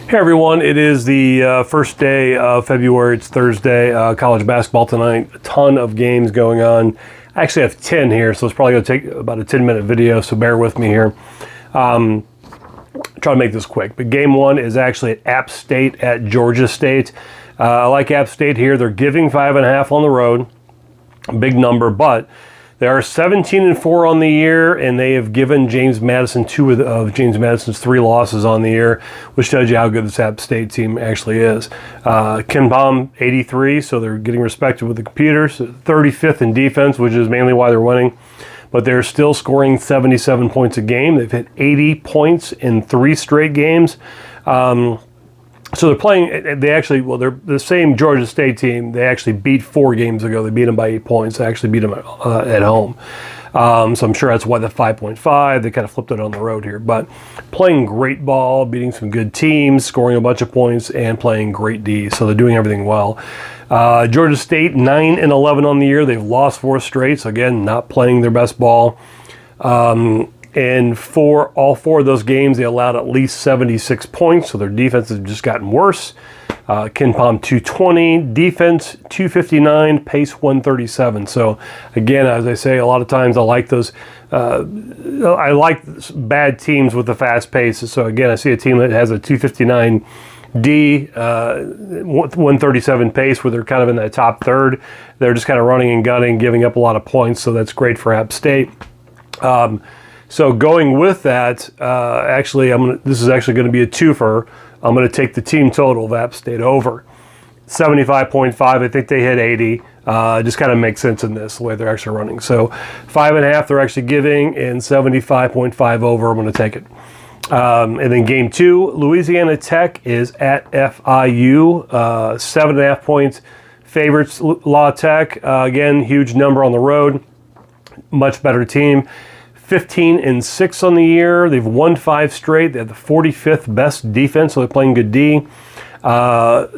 Hey everyone, it is the first day of February. It's Thursday. College basketball tonight. A ton of games going on. I actually have 10 here, so it's probably going to take about a 10-minute video, so bear with me here. Try to make this quick. But game one is actually at App State at Georgia State. I like App State here. They're giving 5.5 on the road. A big number, but they are 17-4 on the year, and they have given James Madison two of James Madison's 3 losses on the year, which tells you how good this App State team actually is. KenPom 83, so they're getting respected with the computers. 35th in defense, which is mainly why they're winning. But they're still scoring 77 points a game. They've hit 80 points in 3 straight games. So they're playing, they're the same Georgia State team. They actually beat 4 games ago. They beat them by 8 points. They actually beat them at home. So I'm sure that's why the 5.5, they kind of flipped it on the road here. But playing great ball, beating some good teams, scoring a bunch of points, and playing great D. So they're doing everything well. Georgia State, 9-11 on the year. They've lost 4 straight. So again, not playing their best ball. And for all 4 of those games, they allowed at least 76 points, so their defense has just gotten worse. KenPom 220, defense 259, pace 137. So again, as I say, a lot of times I like those. I like bad teams with the fast pace. So again, I see a team that has a 259 D, 137 pace, where they're kind of in that top third. They're just kind of running and gunning, giving up a lot of points. So that's great for App State. So going with that, this is actually going to be a twofer. I'm going to take the team total of App State over 75.5. I think they hit 80. Just kind of makes sense in this, the way they're actually running. So 5.5 they're actually giving, and 75.5 over. I'm going to take it. And then game 2, Louisiana Tech is at FIU. 7.5 points favorites, La Tech. Again, huge number on the road. Much better team. 15-6 on the year. They've won 5 straight. They have the 45th best defense, so they're playing good D. 4 of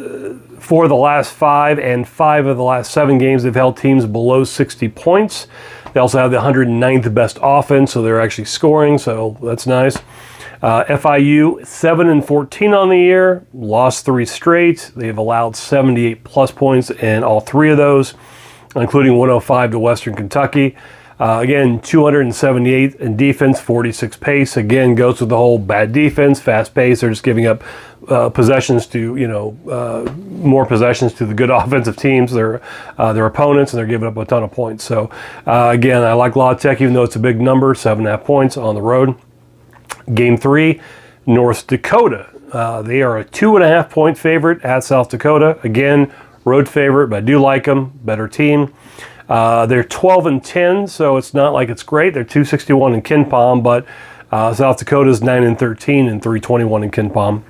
the last 5 and 5 of the last 7 games, they've held teams below 60 points. They also have the 109th best offense, so they're actually scoring, so that's nice. FIU, 7-14 on the year. Lost 3 straight. They've allowed 78-plus points in all 3 of those, including 105 to Western Kentucky. Again, 278 in defense, 46 pace. Again, goes with the whole bad defense, fast pace. They're just giving up possessions to, more possessions to the good offensive teams, their opponents, and they're giving up a ton of points. So, again, I like La Tech, even though it's a big number, 7.5 points on the road. Game 3, North Dakota. They are a 2.5 point favorite at South Dakota. Again, road favorite, but I do like them. Better team. They're 12-10, so it's not like it's great. They're 261 in KenPom, but South Dakota's 9-13 and 321 in KenPom.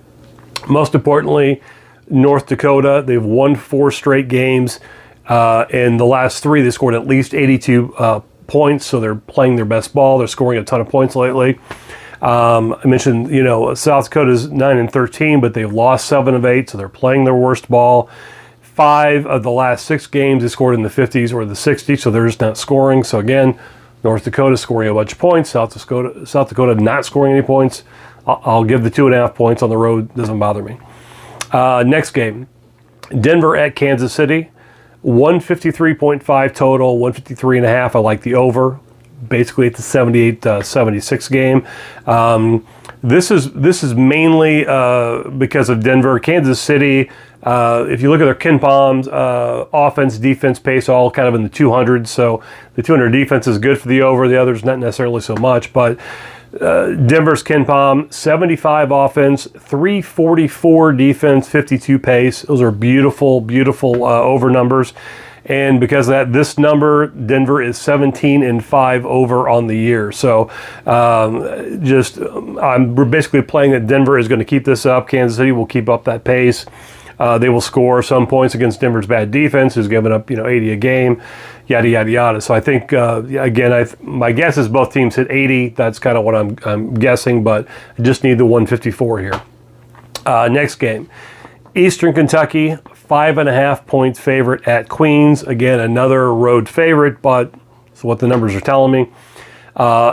Most importantly, North Dakota, they've won 4 straight games. In the last 3, they scored at least 82 points, so they're playing their best ball. They're scoring a ton of points lately. I mentioned, South Dakota's 9-13, but they've lost 7 of 8, so they're playing their worst ball. 5 of the last 6 games, they scored in the 50s or the 60s, so they're just not scoring. So again, North Dakota scoring a bunch of points. South Dakota not scoring any points. I'll give the 2.5 points on the road. Doesn't bother me. Next game, Denver at Kansas City. 153.5 total, 153.5. I like the over. Basically, it's a 78-76 game. This is mainly because of Denver. Kansas City, if you look at their KenPom's offense, defense, pace, all kind of in the 200s. So the 200 defense is good for the over. The others not necessarily so much. But Denver's KenPom, 75 offense, 344 defense, 52 pace. Those are beautiful, beautiful over numbers. And because of that, this number, Denver is 17-5 over on the year. So we're basically playing that Denver is going to keep this up. Kansas City will keep up that pace. They will score some points against Denver's bad defense, who's giving up 80 a game, yada, yada, yada. So I think, again, my guess is both teams hit 80. That's kind of what I'm guessing, but I just need the 154 here. Next game, Eastern Kentucky, 5.5 points favorite at Queens. Again, another road favorite, but that's what the numbers are telling me.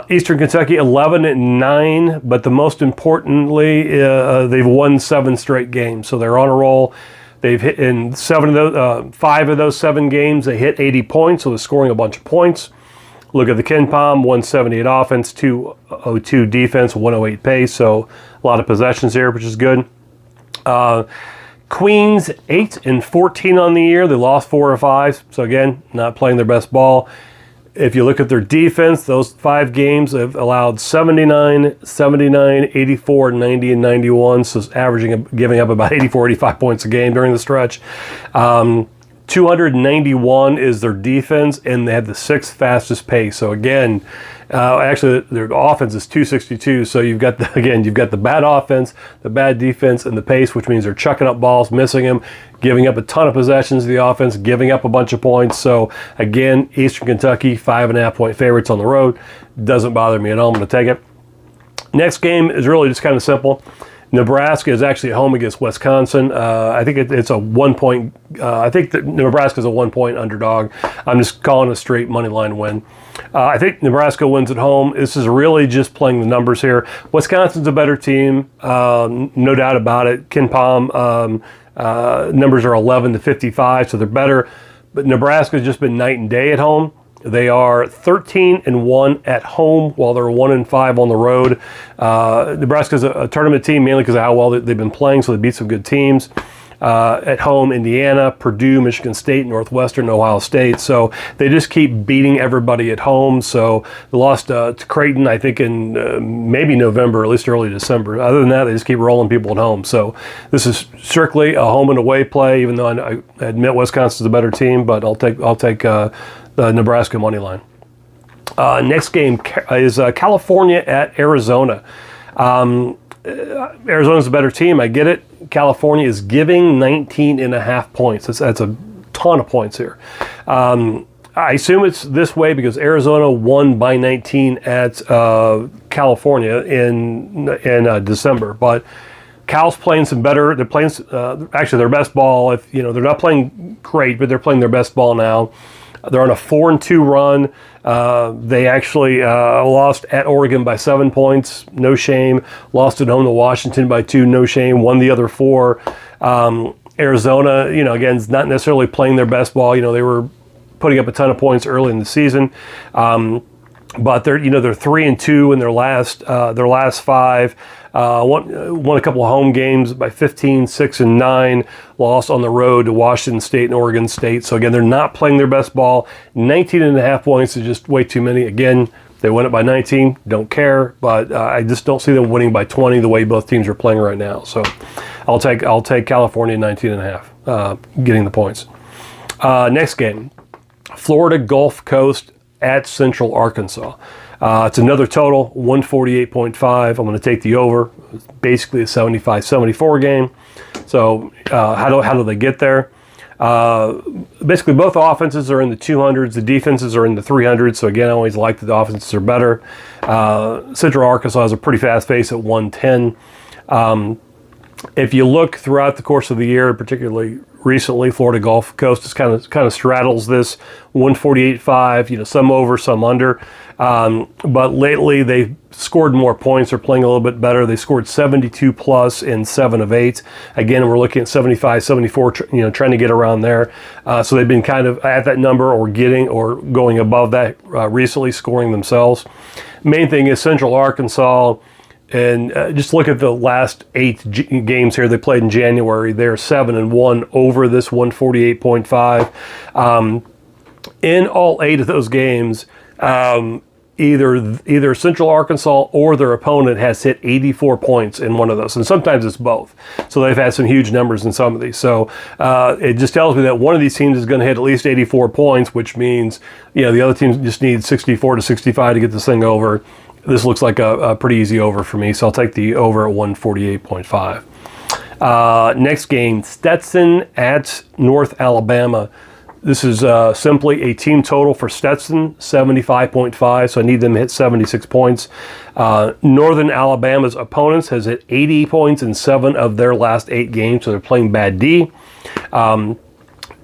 Eastern Kentucky 11-9, but the most importantly, they've won 7 straight games, so they're on a roll. They've hit in 5 of those 7 games. They hit 80 points, so they're scoring a bunch of points. Look at the KenPom, 178 offense, 202 defense, 108 pace. So a lot of possessions here, which is good. Queens 8-14 on the year. They lost 4 of 5. So again, not playing their best ball. If you look at their defense, those 5 games have allowed 79, 79, 84, 90, and 91. So it's giving up about 84, 85 points a game during the stretch. 291 is their defense, and they had the 6th fastest pace. So again, actually their offense is 262. So you've got the bad offense, the bad defense, and the pace, which means they're chucking up balls, missing them, giving up a ton of possessions to the offense, giving up a bunch of points. So again, Eastern Kentucky 5.5 point favorites on the road. Doesn't bother me at all. I'm going to take it. Next game is really just kind of simple. Nebraska is actually at home against Wisconsin. I think it's a 1 point. I think that Nebraska is a 1 point underdog. I'm just calling a straight money line win. I think Nebraska wins at home. This is really just playing the numbers here. Wisconsin's a better team, no doubt about it. KenPom numbers are 11-55, so they're better. But Nebraska's just been night and day at home. They are 13-1 at home, while they're 1-5 on the road. Nebraska's a tournament team mainly because of how well they've been playing, so they beat some good teams. At home, Indiana, Purdue, Michigan State, Northwestern, Ohio State. So they just keep beating everybody at home. So they lost to Creighton, I think, in maybe November, at least early December. Other than that, they just keep rolling people at home. So this is strictly a home and away play, even though I admit Wisconsin's a better team, but I'll take the Nebraska money line. Next game is California at Arizona. Arizona's a better team. I get it. California is giving 19.5 points. That's a ton of points here. I assume it's this way because Arizona won by 19 at California in December. But Cal's playing some better. They're playing actually their best ball. If they're not playing great, but they're playing their best ball now. They're on a 4-2 run. They actually lost at Oregon by 7 points. No shame. Lost at home to Washington by 2. No shame. Won the other 4. Arizona, again, is not necessarily playing their best ball. They were putting up a ton of points early in the season. But they're 3-2 in their last 5. Won a couple of home games by 15, 6, and 9. Lost on the road to Washington State and Oregon State. So again, they're not playing their best ball. 19.5 points is just way too many. Again, they win it by 19. Don't care, but I just don't see them winning by 20 the way both teams are playing right now. So I'll take California 19.5, getting the points. Next game, Florida Gulf Coast at Central Arkansas. It's another total, 148.5. I'm going to take the over. It's basically a 75-74 game. So how do they get there? Basically, both offenses are in the 200s. The defenses are in the 300s. So again, I always like that the offenses are better. Central Arkansas has a pretty fast pace at 110. If you look throughout the course of the year, particularly recently, Florida Gulf Coast is kind of straddles this 148.5. Some over, some under. But lately they've scored more points. They're playing a little bit better. They scored 72 plus in 7 of 8. Again, we're looking at 75, 74. Trying to get around there. So they've been kind of at that number or going above that recently, scoring themselves. Main thing is Central Arkansas. And just look at the last 8 games here they played in January. They're 7-1 over this 148.5. In all 8 of those games, either Central Arkansas or their opponent has hit 84 points in one of those, and sometimes it's both. So they've had some huge numbers in some of these. So it just tells me that one of these teams is going to hit at least 84 points, which means the other teams just need 64 to 65 to get this thing over. This looks like a pretty easy over for me, so I'll take the over at 148.5. Next game, Stetson at North Alabama. This is simply a team total for Stetson, 75.5, so I need them to hit 76 points. Northern Alabama's opponents has hit 80 points in 7 of their last 8 games, so they're playing bad D.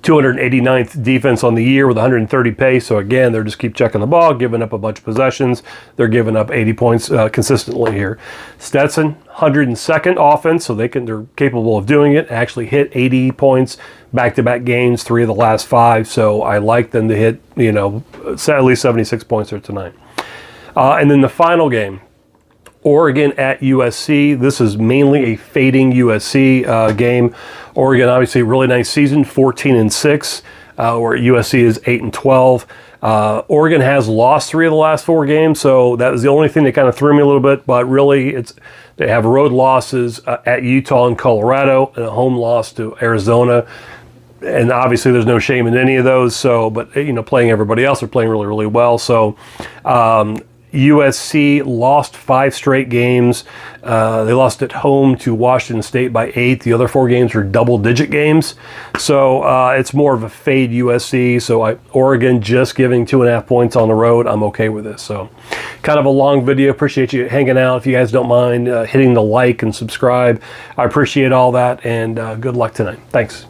289th defense on the year with 130 pace. So again, they're just keep checking the ball, giving up a bunch of possessions. They're giving up 80 points consistently here. Stetson, 102nd offense, so they're capable of doing it. Actually hit 80 points back-to-back games, 3 of the last 5. So I like them to hit, at least 76 points there tonight. And then the final game, Oregon at USC. This is mainly a fading USC game. Oregon, obviously, really nice season, 14-6, where USC is 8-12. Oregon has lost 3 of the last 4 games, so that was the only thing that kind of threw me a little bit. But really, they have road losses at Utah and Colorado, and a home loss to Arizona. And obviously, there's no shame in any of those. So, but playing everybody else, they're playing really, really well. So. USC lost 5 straight games. They lost at home to Washington State by 8. The other 4 games were double-digit games. So it's more of a fade USC. So Oregon just giving 2.5 points on the road. I'm okay with this. So kind of a long video. Appreciate you hanging out. If you guys don't mind hitting the like and subscribe, I appreciate all that. And good luck tonight. Thanks.